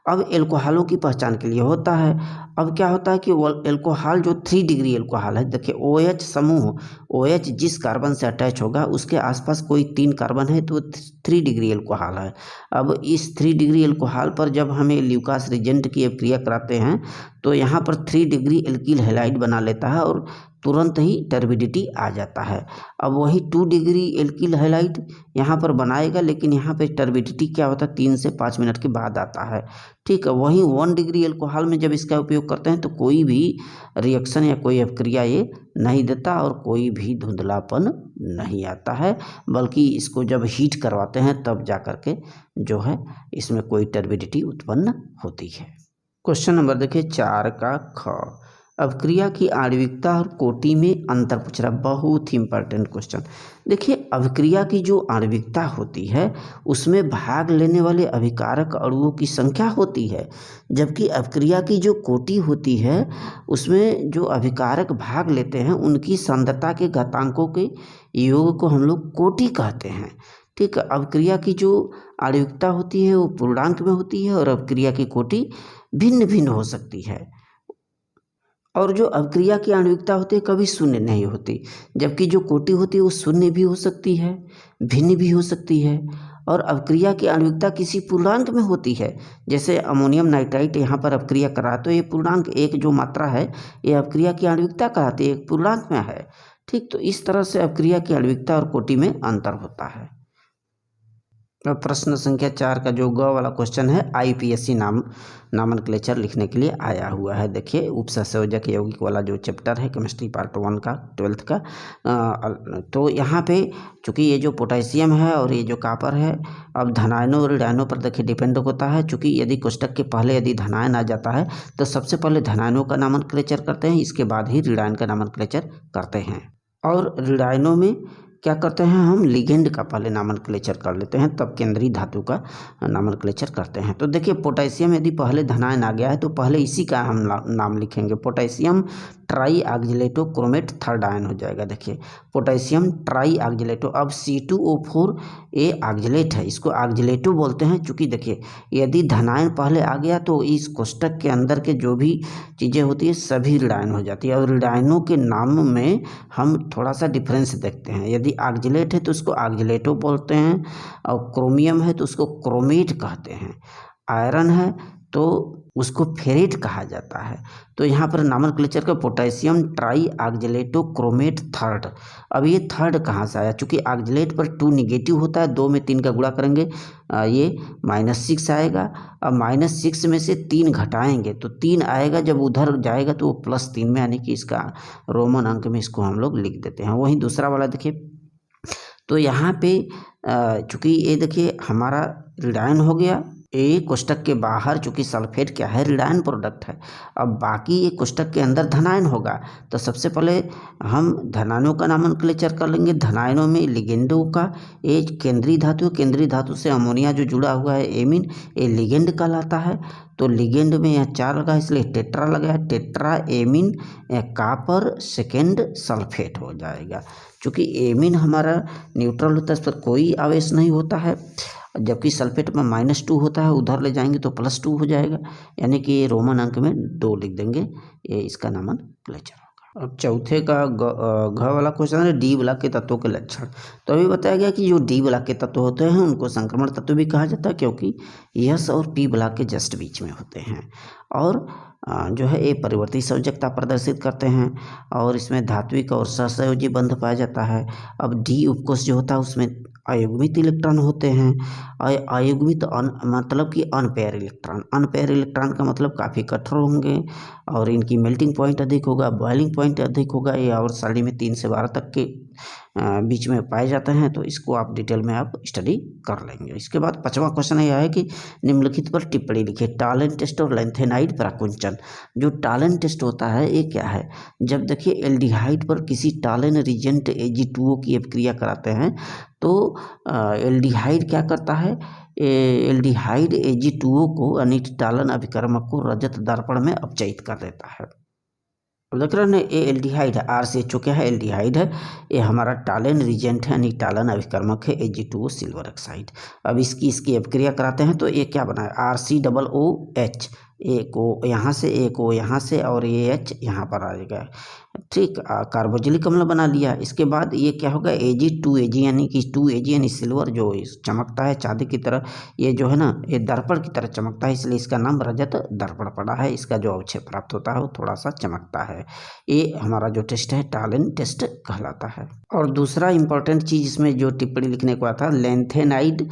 अब एल्कोहलों की पहचान के लिए होता है। अब क्या होता है कि एल्कोहल जो 3 डिग्री एल्कोहल है, देखिए OH समूह, OH जिस कार्बन से अटैच होगा उसके आसपास कोई 3 कार्बन है तो 3 डिग्री एल्कोहल है। अब इस 3 डिग्री एल्कोहल पर जब हमें ल्यूकास रिजेंट की अभिक्रिया कराते हैं तो यहाँ पर 3 डिग्री एल्किल हैलाइड बना लेता है और तुरंत ही टर्बिडिटी आ जाता है। अब वही 2 डिग्री एल्किल हैलाइड यहाँ पर बनाएगा, लेकिन यहाँ पे टर्बिडिटी क्या होता है, 3 से 5 मिनट के बाद आता है। ठीक है, वहीं 1 डिग्री एल्कोहल में जब इसका उपयोग करते हैं तो कोई भी रिएक्शन या कोई अभिक्रिया ये नहीं देता और कोई भी धुंधलापन नहीं आता है, बल्कि इसको जब हीट करवाते हैं तब जा कर के जो है इसमें कोई टर्बिडिटी उत्पन्न होती है। क्वेश्चन नंबर देखिए 4 का ख, अभिक्रिया की आणविकता और कोटि में अंतर पूछ रहा, बहुत ही इंपॉर्टेंट क्वेश्चन। देखिए अभिक्रिया की जो आणविकता होती है उसमें भाग लेने वाले अभिकारक अणुओं की संख्या होती है, जबकि अभिक्रिया की जो कोटि होती है उसमें जो अभिकारक भाग लेते हैं उनकी सांद्रता के घातांकों के योग को हम लोग कोटि कहते हैं। ठीक है, अभिक्रिया की जो आणविकता होती है वो पूर्णांक में होती है और अपक्रिया की कोटि भिन्न भिन्न हो सकती है। और जो अपक्रिया की आणविकता होती है कभी शून्य नहीं होती, जबकि जो कोटि होती है वो शून्य भी हो सकती है, भिन्न भी हो सकती है। और अपक्रिया की आणविकता किसी पूर्णांक में होती है, जैसे अमोनियम नाइट्राइट यहाँ पर अपक्रिया करा तो ये पूर्णांक एक जो मात्रा है ये अपक्रिया की आणविकता कराती है, एक पूर्णांक में है। ठीक, तो इस तरह से अपक्रिया की आणविकता और कोटि में अंतर होता है। प्रश्न संख्या 4 का जो ग वाला क्वेश्चन है आईपीएससी नामनक्लेचर लिखने के लिए आया हुआ है। देखिए उपसंयोजक यौगिक वाला जो चैप्टर है केमिस्ट्री पार्ट 1 का 12th का। तो यहाँ पे चूँकि ये जो पोटेशियम है और ये जो कॉपर है, अब धनायनों और ऋणायनों पर देखिए डिपेंड होता है। चूँकि यदि कोष्टक के पहले यदि धनायन आ जाता है तो सबसे पहले धनायनों का नामनक्लेचर करते हैं, इसके बाद ही ऋणायन का नामनक्लेचर करते हैं। और ऋणायनों में क्या करते हैं, हम लिगेंड का पहले नामनक्लेचर कर लेते हैं, तब केंद्रीय धातु का नामनक्लेचर करते हैं। तो देखिए पोटेशियम यदि पहले धनायन आ गया है तो पहले इसी का हम नाम लिखेंगे, potassium try oxalato chromate third ion हो जाएगा। देखिए पोटेशियम ट्राई ऑक्जेलेटो, अब C2O4 ये ऑक्जेलेट है, इसको ऑक्जेलेटो बोलते हैं। चूँकि देखिए यदि धनायन पहले आ गया तो इस कोष्टक के अंदर के जो भी चीज़ें होती है सभी ऋणायन हो जाती है। और ऋणायनों के नाम में हम थोड़ा सा डिफरेंस देखते हैं, यदि ऑक्जेलेट है तो उसको ऑक्जेलेटो बोलते हैं, और क्रोमियम है तो उसको क्रोमेट कहते हैं, आयरन है तो उसको फेरेट कहा जाता है। तो यहाँ पर नामनक्लेचर का potassium try oxalato chromate third. अब ये थर्ड कहाँ से आया, चूँकि ऑक्जेलेट पर 2 निगेटिव होता है, 2 में 3 का गुणा करेंगे ये -6 आएगा। अब -6 में से 3 घटाएंगे तो 3 आएगा, जब उधर जाएगा तो वो +3 में, यानी कि इसका रोमन अंक में इसको हम लोग लिख देते हैं। वहीं दूसरा वाला देखिए, तो यहाँ पे चूँकि ये देखिए हमारा ऋणायन हो गया, ये कोष्टक के बाहर चूँकि सल्फेट क्या है ऋणायन प्रोडक्ट है। अब बाकी ये कोष्टक के अंदर धनायन होगा, तो सबसे पहले हम धनायनों का नामनक्लेचर कर लेंगे। धनायनों में लिगेंडों का, ये केंद्रीय धातु, केंद्रीय धातु से अमोनिया जो जुड़ा हुआ है एमीन, ये लिगेंड कहलाता है। तो लिगेंड में यहाँ 4 लगा इसलिए टेट्रा लगा है, tetra amine copper second sulphate हो जाएगा। चूँकि एमीन हमारा न्यूट्रल होता है, इस पर कोई आवेश नहीं होता है, जबकि सल्फेट में -2 होता है, उधर ले जाएंगे तो +2 हो जाएगा, यानी कि ये रोमन अंक में 2 लिख देंगे, ये इसका नामनक्लेचर होगा। अब चौथे का घ वाला क्वेश्चन है डी ब्लॉक के तत्वों के लक्षण। तो अभी बताया गया कि जो डी ब्लॉक के तत्व होते हैं उनको संक्रमण तत्व भी कहा जाता है, क्योंकि एस और पी ब्लॉक के जस्ट बीच में होते हैं। और जो है ये परिवर्ती संयोजकता प्रदर्शित करते हैं, और इसमें धात्विक और सहसंयोजी बंध पाया जाता है। अब डी उपकोष जो होता है उसमें अयुग्मित इलेक्ट्रॉन होते हैं। अयुग्मित मतलब कि अनपेयर इलेक्ट्रॉन, अनपेयर इलेक्ट्रॉन का मतलब काफ़ी कठोर होंगे और इनकी मेल्टिंग पॉइंट अधिक होगा, बॉइलिंग पॉइंट अधिक होगा। ये और सारणी में 3 से 12 तक के बीच में पाए जाते हैं, तो इसको आप डिटेल में आप स्टडी कर लेंगे। इसके बाद 5वां क्वेश्चन यह है कि निम्नलिखित पर टिप्पणी लिखिए। टालन टेस्ट और लेंथेनाइड प्राकुंचन। जो टालन टेस्ट होता है ये क्या है, जब देखिए एल्डिहाइड पर किसी टालन रिजेंट Ag2O की अभिक्रिया कराते हैं तो एल्डिहाइड क्या करता है, एल्डिहाइड Ag2O को यानी टालन अभिकर्मक को रजत दर्पण में अपचयित कर देता है। देख रहे हैं ये एल्डिहाइड है, RCHO क्या है, एल्डिहाइड है, ये हमारा टालन रिजेंट है यानी टालन अभिकर्मक है Ag2O सिल्वर ऑक्साइड। अब इसकी अभिक्रिया कराते हैं तो ये क्या बना है, RCOOH, एक ओ यहाँ से एक ओ यहाँ से और ये H यहाँ पर आएगा। ठीक, कार्बोक्सिलिक अम्ल बना लिया। इसके बाद ये क्या होगा, Ag2Ag यानी कि 2Ag यानी सिल्वर जो चमकता है चांदी की तरह, ये जो है ना ये दर्पण की तरह चमकता है, इसलिए इसका नाम रजत दर्पण पड़ा है। इसका जो अवक्षय प्राप्त होता है वो थोड़ा सा चमकता है। ये हमारा जो टेस्ट है टालन टेस्ट कहलाता है। और दूसरा इंपॉर्टेंट चीज़ इसमें जो टिप्पणी लिखने को आता है लेंथेनाइड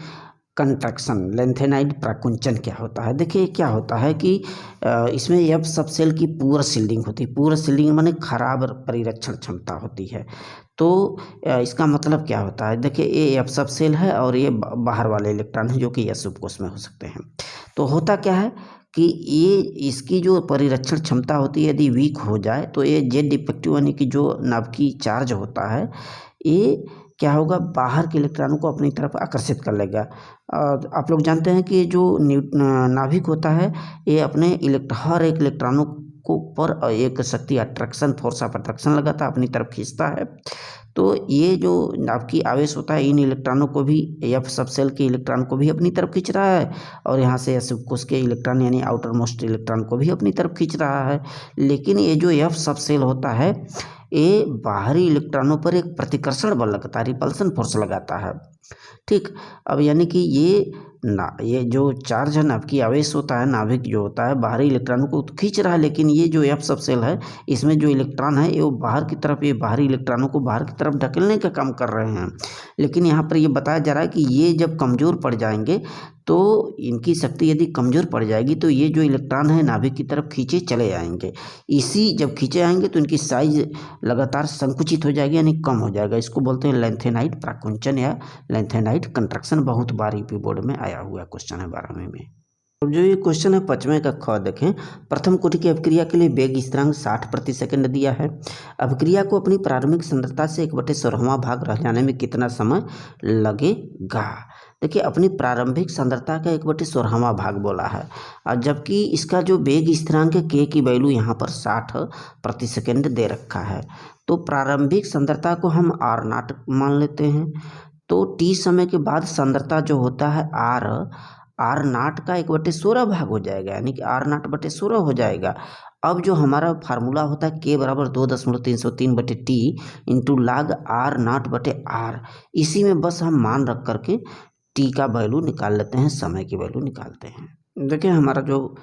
कंट्रैक्शन, लेंथेनाइड प्राकुंचन क्या होता है। देखिए क्या होता है कि इसमें एफ सब सेल की पूरा सील्डिंग होती है, पूरा सील्डिंग माने खराब परिरक्षण क्षमता होती है। तो इसका मतलब क्या होता है, देखिए ये एफ सब सेल है और ये बाहर वाले इलेक्ट्रॉन है जो कि एस उपकोष में हो सकते हैं। तो होता क्या है कि ये इसकी जो परिरक्षण क्षमता होती है यदि वीक हो जाए तो ये जेड डिफेक्टिव यानी कि जो नाभिकीय चार्ज होता है ये क्या होगा, बाहर के इलेक्ट्रॉनों को अपनी तरफ आकर्षित कर लेगा। आप लोग जानते हैं कि जो नाभिक होता है ये अपने हर एक इलेक्ट्रॉनों को पर एक शक्ति अट्रैक्शन फोर्स ऑफ अट्रैक्शन लगाता है, अपनी तरफ खींचता है। तो ये जो आपकी आवेश होता है इन इलेक्ट्रॉनों को भी, एफ सब सेल के इलेक्ट्रॉन को भी अपनी तरफ खींच रहा है और यहाँ से एस कोश के इलेक्ट्रॉन यानी आउटर मोस्ट इलेक्ट्रॉन को भी अपनी तरफ खींच रहा है। लेकिन ये जो एफ सब सेल होता है ये बाहरी इलेक्ट्रॉनों पर एक प्रतिकर्षण बल लगता है, रिपल्सन फोर्स लगाता है। ठीक, अब यानी कि ये जो चार्ज है ना आपकी आवेश होता है, नाभिक जो होता है बाहरी इलेक्ट्रॉनों को तो खींच रहा है, लेकिन ये जो एफ सब सेल है इसमें जो इलेक्ट्रॉन है ये बाहर की तरफ, ये बाहरी इलेक्ट्रॉनों को बाहर की तरफ ढकेलने का काम कर रहे हैं। लेकिन यहाँ पर ये बताया जा रहा है कि ये जब कमज़ोर पड़ जाएंगे तो इनकी शक्ति यदि कमज़ोर पड़ जाएगी तो ये जो इलेक्ट्रॉन है नाभिक की तरफ खींचे चले आएंगे। इसी जब खींचे आएंगे तो इनकी साइज लगातार संकुचित हो जाएगी यानी कम हो जाएगा। इसको बोलते हैं लेंथेनाइट प्राकुंचन या लेंथेनाइट कंट्रैक्शन। बहुत बार यूपी बोर्ड में आया हुआ क्वेश्चन है 12वीं में। तो जो ये क्वेश्चन है 5वें का ख देखें, प्रथम कोटि की अभिक्रिया के लिए वेग स्थिरांक 60 प्रति सेकंड दिया है। अभिक्रिया को अपनी प्रारंभिक सांद्रता से 1/16वां भाग रह जाने में कितना समय लगेगा। देखिए अपनी प्रारंभिक सांद्रता का 1/16वां भाग बोला है और जबकि इसका जो वेग स्थिरांक के की वैल्यू यहाँ पर 60 प्रति सेकंड दे रखा है। तो प्रारंभिक सांद्रता को हम r0 मान लेते हैं। तो t समय के बाद सांद्रता जो होता है r0 का 1/16 भाग हो जाएगा यानी कि r0/16 हो जाएगा। अब जो हमारा फार्मूला होता है k बराबर 2.303/t इंटू log r0/r, इसी में बस हम मान रख करके t का वैल्यू निकाल लेते हैं, समय की वैल्यू निकालते हैं। देखिए हमारा जो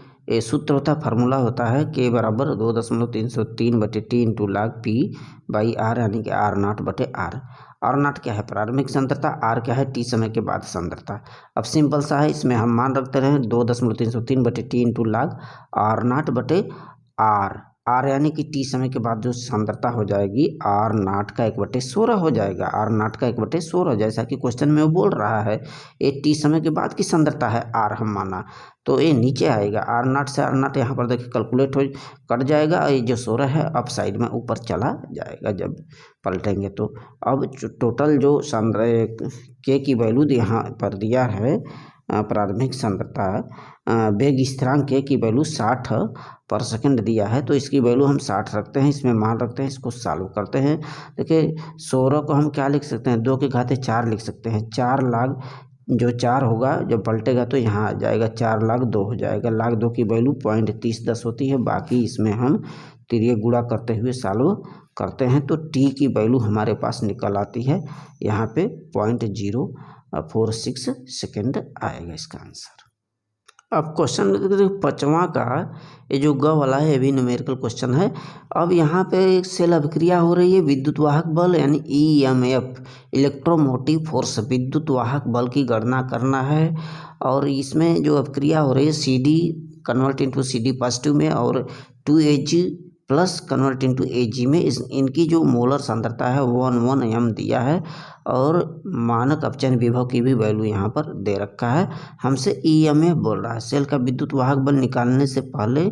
सूत्र होता है, फार्मूला होता है k बराबर 2.303/t इंटू log p/r यानी कि r0/r। r0 क्या है प्रारंभिक सांद्रता, r क्या है t समय के बाद सांद्रता। अब सिंपल सा है, इसमें हम मान रखते रहे 2.303/t into log r0/r। r यानी कि t समय के बाद जो सांद्रता हो जाएगी r0 का 1/16 हो जाएगा। r0 का 1/16 जैसा कि क्वेश्चन में वो बोल रहा है, ये t समय के बाद की सांद्रता है r हम माना, तो ये नीचे आएगा। r0 से r0 यहाँ पर देखिए कैलकुलेट हो कट जाएगा और ये जो 16 है अप साइड में ऊपर चला जाएगा जब पलटेंगे तो। अब टोटल जो के की वैल्यू यहाँ पर दिया है प्रारंभिक सांद्रता, वेग स्थिरांक के की वैल्यू 60 पर सेकंड दिया है, तो इसकी वैल्यू हम 60 रखते हैं, इसमें मान रखते हैं, इसको सॉल्व करते हैं। देखिए 16 को हम क्या लिख सकते हैं, 2 के घाते 4 लिख सकते हैं। 4 लाख जो 4 होगा जब पलटेगा तो यहाँ आ जाएगा 4 लाख 2 हो जाएगा। लाख 2 की वैल्यू 0.3010 होती है। बाकी इसमें हम तिरिय गुणा करते हुए सॉल्व करते हैं तो t की वैल्यू हमारे पास निकल आती है यहाँ पे 0.046 सेकेंड आएगा इसका आंसर। अब क्वेश्चन 5वां का ये जो ग वाला है ये भी न्यूमेरिकल क्वेश्चन है। अब यहाँ पे एक सेल अभिक्रिया हो रही है, विद्युत वाहक बल यानी EMF इलेक्ट्रोमोटिव फोर्स, विद्युत वाहक बल की गणना करना है। और इसमें जो अभिक्रिया हो रही है CD convert into CD positive में और 2Ag plus convert into Ag में, इनकी जो मोलर सांद्रता है 1 m दिया है और मानक अपचयन विभव की भी वैल्यू यहाँ पर दे रखा है। हमसे EMF बोल रहा है। सेल का विद्युत वाहक बल निकालने से पहले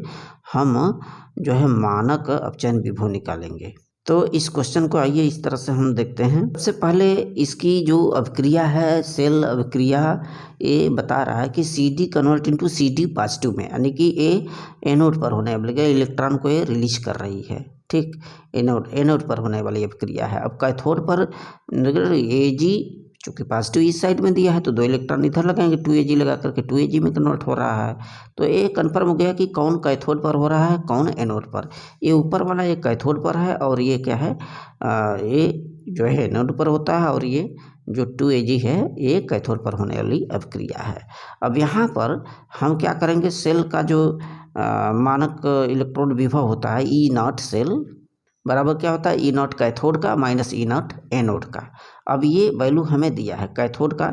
हम जो है मानक अपचयन विभव निकालेंगे। तो इस क्वेश्चन को आइए इस तरह से हम देखते हैं। सबसे पहले इसकी जो अभिक्रिया है, सेल अभिक्रिया, ये बता रहा है कि CD convert into CD positive में, यानी कि ये एनोड पर होने वाले इलेक्ट्रॉन को ये रिलीज कर रही है। ठीक, एनोड पर होने वाली अभिक्रिया है। अब कैथोड पर Ag चूँकि पॉजिटिव इस साइड में दिया है तो 2 इलेक्ट्रॉन इधर लगाएंगे, 2Ag लगा करके 2Ag में कन्वर्ट हो रहा है। तो ये कन्फर्म हो गया कि कौन कैथोड पर हो रहा है, कौन एनोड पर। ये ऊपर वाला ये कैथोड पर है और ये क्या है, ये जो है एनोड पर होता है और ये जो 2Ag है ये कैथोड पर होने वाली अभिक्रिया है। अब यहाँ पर हम क्या करेंगे, सेल का जो मानक इलेक्ट्रोड विभव होता है E0 सेल बराबर क्या होता है, E0 कैथोड का माइनस E0 एनोड का। अब ये वैल्यू हमें दिया है कैथोड का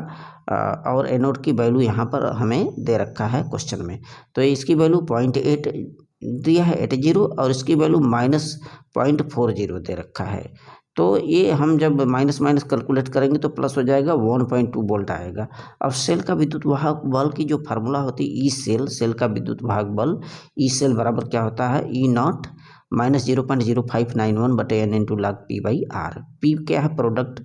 और एनोड की वैल्यू यहाँ पर हमें दे रखा है क्वेश्चन में। तो इसकी वैल्यू 0.8 दिया है 80 और इसकी वैल्यू -0.40 दे रखा है। तो ये हम जब माइनस माइनस कैलकुलेट करेंगे तो प्लस हो जाएगा, 1.2 वोल्ट आएगा। अब सेल का विद्युत वाहक बल की जो फार्मूला होती है ई सेल का विद्युत वाहक बल ई सेल बराबर क्या होता है, E0 -0.0591/n into log p/r। p क्या है प्रोडक्ट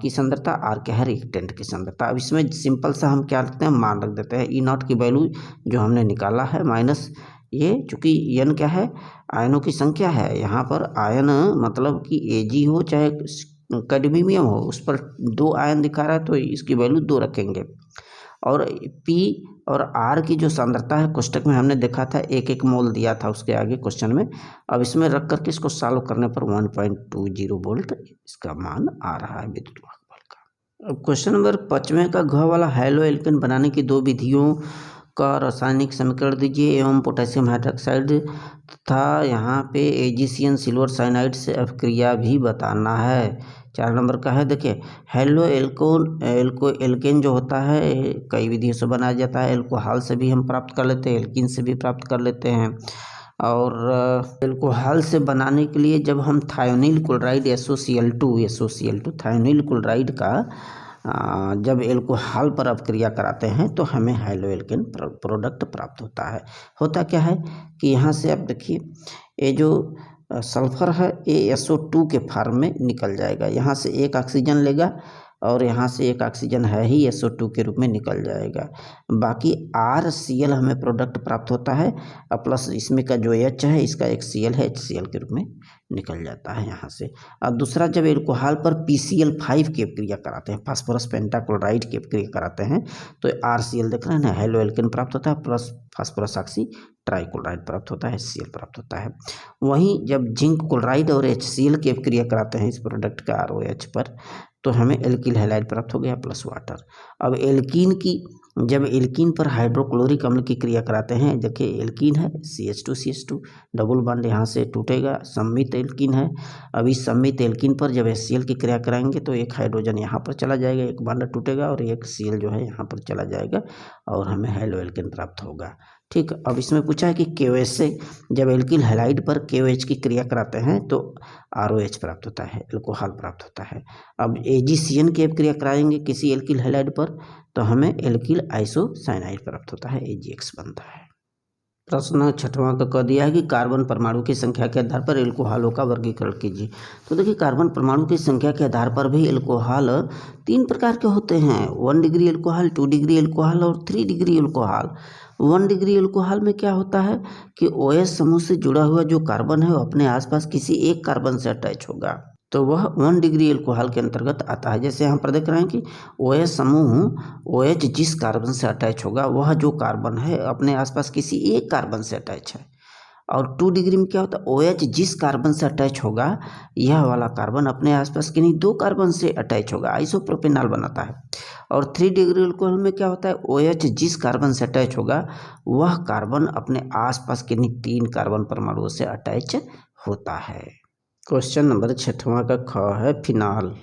की सांद्रता, r क्या है रिएक्टेंट की सांद्रता। अब इसमें सिंपल सा हम क्या रखते हैं, मान रख देते हैं। E0 की वैल्यू जो हमने निकाला है माइनस ये चूँकि एन क्या है, आयनों की संख्या है, यहाँ पर आयन मतलब कि Ag हो चाहे कैडमियम हो, उस पर 2 आयन दिखा रहा है तो इसकी वैल्यू 2 रखेंगे। और P और R की जो सांद्रता है कोष्टक में हमने देखा था 1 मोल दिया था उसके आगे क्वेश्चन में। अब इसमें रख करके इसको सॉल्व करने पर 1.20 वोल्ट इसका मान आ रहा है विद्युत वाहक बल का। अब क्वेश्चन नंबर 5वें का घ वाला हैलो एल्केन बनाने की 2 विधियों का रासायनिक समीकरण दीजिए एवं पोटेशियम हाइड्रोक्साइड तथा यहाँ पे AgCN सिल्वर साइनाइड से अपक्रिया भी बताना है। 4 नंबर का है, देखिए हेलो एल्केन जो होता है कई विधियों से बनाया जाता है। एल्कोहल से भी हम प्राप्त कर लेते हैं, एल्कीन से भी प्राप्त कर लेते हैं। और एल्कोहल से बनाने के लिए जब हम thionyl chloride SOCl2 thionyl chloride का जब एल्कोहल पर अपक्रिया कराते हैं तो हमें हैलो एल्केन प्रोडक्ट प्राप्त होता है। होता क्या है कि यहाँ से आप देखिए ये जो सल्फर है ये SO2 के फॉर्म में निकल जाएगा, यहाँ से एक ऑक्सीजन लेगा और यहाँ से एक ऑक्सीजन है ही SO2 के रूप में निकल जाएगा। बाकी RCl हमें प्रोडक्ट प्राप्त होता है और प्लस इसमें का जो H है इसका एक Cl है, HCl के रूप में निकल जाता है यहाँ से। और दूसरा जब एल्कोहल पर PCl5 की अपक्रिया कराते हैं, फास्फोरस पेंटाक्लोराइड की अपक्रिया कराते हैं तो RCl देख रहे हैं ना, हेलो एल्केन प्राप्त होता है प्लस फास्फोरस ऑक्सी ट्राइक्लोराइड प्राप्त होता है, HCl प्राप्त होता है। वहीं जब जिंक क्लोराइड और HCl की अपक्रिया कराते हैं इस प्रोडक्ट का ROH पर तो हमें एल्किल हैलाइड प्राप्त हो गया प्लस वाटर। अब एल्कीन की जब एल्कीन पर हाइड्रोक्लोरिक अम्ल की क्रिया कराते हैं, देखिए एल्कीन है CH2 डबल बॉन्ड यहाँ से टूटेगा, सममित एल्कीन है। अब इस सममित एल्कीन पर जब HCl की क्रिया कराएंगे तो एक हाइड्रोजन यहाँ पर चला जाएगा, एक बॉन्ड टूटेगा और एक Cl जो है यहाँ पर चला जाएगा और हमें हैलो एल्केन प्राप्त होगा। ठीक, अब इसमें पूछा है कि KOH से जब एल्किल हैलाइड पर KOH की क्रिया कराते हैं तो ROH प्राप्त होता है, एल्कोहल प्राप्त होता है। अब AgCN की क्रिया कराएंगे किसी एल्किल हैलाइड पर तो हमें एल्किल आइसोसाइनाइड प्राप्त होता है, AgX बनता है। प्रश्न 6वां का कह दिया है कि कार्बन परमाणु की संख्या के आधार पर एल्कोहलों का वर्गीकरण कीजिए। तो देखिए कार्बन परमाणु की संख्या के आधार पर भी एल्कोहल 3 प्रकार के होते हैं, 1 डिग्री एल्कोहल, 2 डिग्री एल्कोहल और 3 डिग्री एल्कोहल। 1 डिग्री एल्कोहल में क्या होता है कि OH समूह से जुड़ा हुआ जो कार्बन है वो अपने आसपास किसी एक कार्बन से अटैच होगा तो वह 1 डिग्री एल्कोहल के अंतर्गत आता है। जैसे यहाँ पर देख रहे हैं कि OH समूह OH जिस कार्बन से अटैच होगा वह जो कार्बन है अपने आसपास किसी एक कार्बन से अटैच है। और 2 डिग्री में क्या होता है, OH जिस कार्बन से अटैच होगा यह वाला कार्बन अपने आसपास किन्हीं 2 कार्बन से अटैच होगा, आइसोप्रोपेनॉल बनाता है। और 3 डिग्री एल्कोहल में क्या होता है, OH जिस कार्बन से अटैच होगा वह कार्बन अपने आसपास किन्हीं 3 कार्बन परमाणुओं से अटैच होता है। क्वेश्चन नंबर 6वां का ख है फिनाल।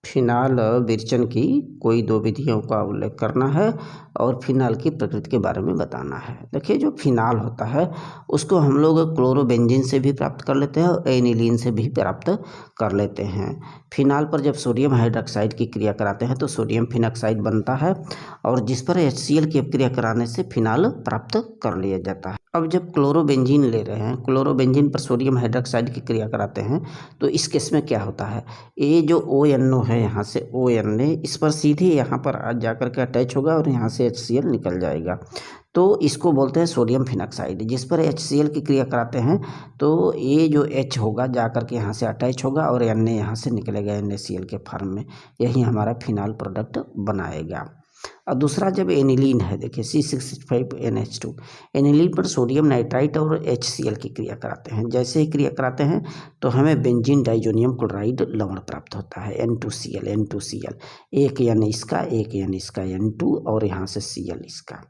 फिनाल विरचन की कोई 2 विधियों का उल्लेख करना है और फिनाल की प्रकृति के बारे में बताना है। देखिए जो फिनाल होता है उसको हम लोग क्लोरोबेंजीन से भी प्राप्त कर लेते हैं और एनिलीन से भी प्राप्त कर लेते हैं। फिनाल पर जब सोडियम हाइड्रोक्साइड की क्रिया कराते हैं तो सोडियम फिनॉक्साइड बनता है और जिस पर HCl की क्रिया कराने से फिनाल प्राप्त कर लिया जाता है। अब जब क्लोरोबेंजीन ले रहे हैं, क्लोरोबेंजीन पर सोडियम हाइड्रोक्साइड की क्रिया कराते हैं तो इस केस में क्या होता है, ये जो ONO है यहाँ से ONA इस पर सीधे यहाँ पर जाकर के अटैच होगा और यहाँ से HCl निकल जाएगा तो इसको बोलते हैं सोडियम फिनॉक्साइड। जिस पर HCl की क्रिया कराते हैं तो ये जो H होगा जाकर के यहाँ से अटैच होगा और Na यहाँ से निकलेगा NaCl के फॉर्म में, यही हमारा फिनाल प्रोडक्ट बनाएगा। और दूसरा जब एनिलीन है, देखिए C6H5NH2 एनिलीन पर सोडियम नाइट्राइट और HCl की क्रिया कराते हैं। जैसे ही क्रिया कराते हैं तो हमें बेंजीन डाइजोनियम क्लोराइड लवण प्राप्त होता है N2Cl, एक N इसका एक N इसका N2 और यहाँ से Cl इसका,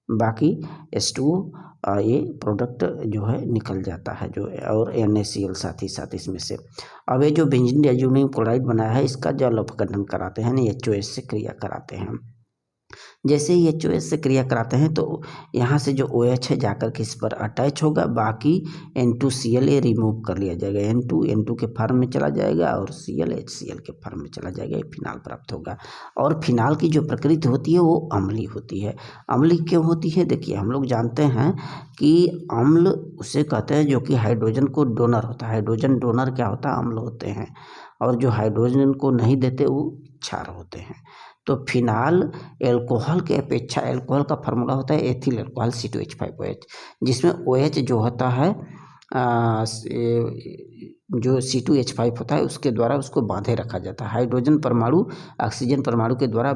बाकी H2O ये प्रोडक्ट जो है निकल जाता है जो और NaCl साथ ही साथ इसमें से। अब ये जो बेंजीन डाइजोनियम क्लोराइड बनाया है इसका जल अपघटन कराते हैं, HOS से क्रिया कराते हैं। जैसे ही HOS से क्रिया कराते हैं तो यहाँ से जो OH है जाकर के इस पर अटैच होगा, बाकी N2Cl ये रिमूव कर लिया जाएगा, N2 के फॉर्म में चला जाएगा और Cl HCl के फॉर्म में चला जाएगा, ये फिनाल प्राप्त होगा। और फिनाल की जो प्रकृति होती है वो अम्लीय होती है। अम्लीय क्यों होती है, देखिए हम लोग जानते हैं कि अम्ल उसे कहते हैं जो कि हाइड्रोजन को डोनर होता है। हाइड्रोजन डोनर क्या होता है, अम्ल होते हैं, और जो हाइड्रोजन को नहीं देते वो क्षार होते हैं। तो फिनाल एल्कोहल के अपेक्षा, एल्कोहल का फार्मूला होता है एथिल एल्कोहल C2H5OH, जिसमें OH जो होता है जो C2H5 होता है उसके द्वारा उसको बांधे रखा जाता है। हाइड्रोजन परमाणु ऑक्सीजन परमाणु के द्वारा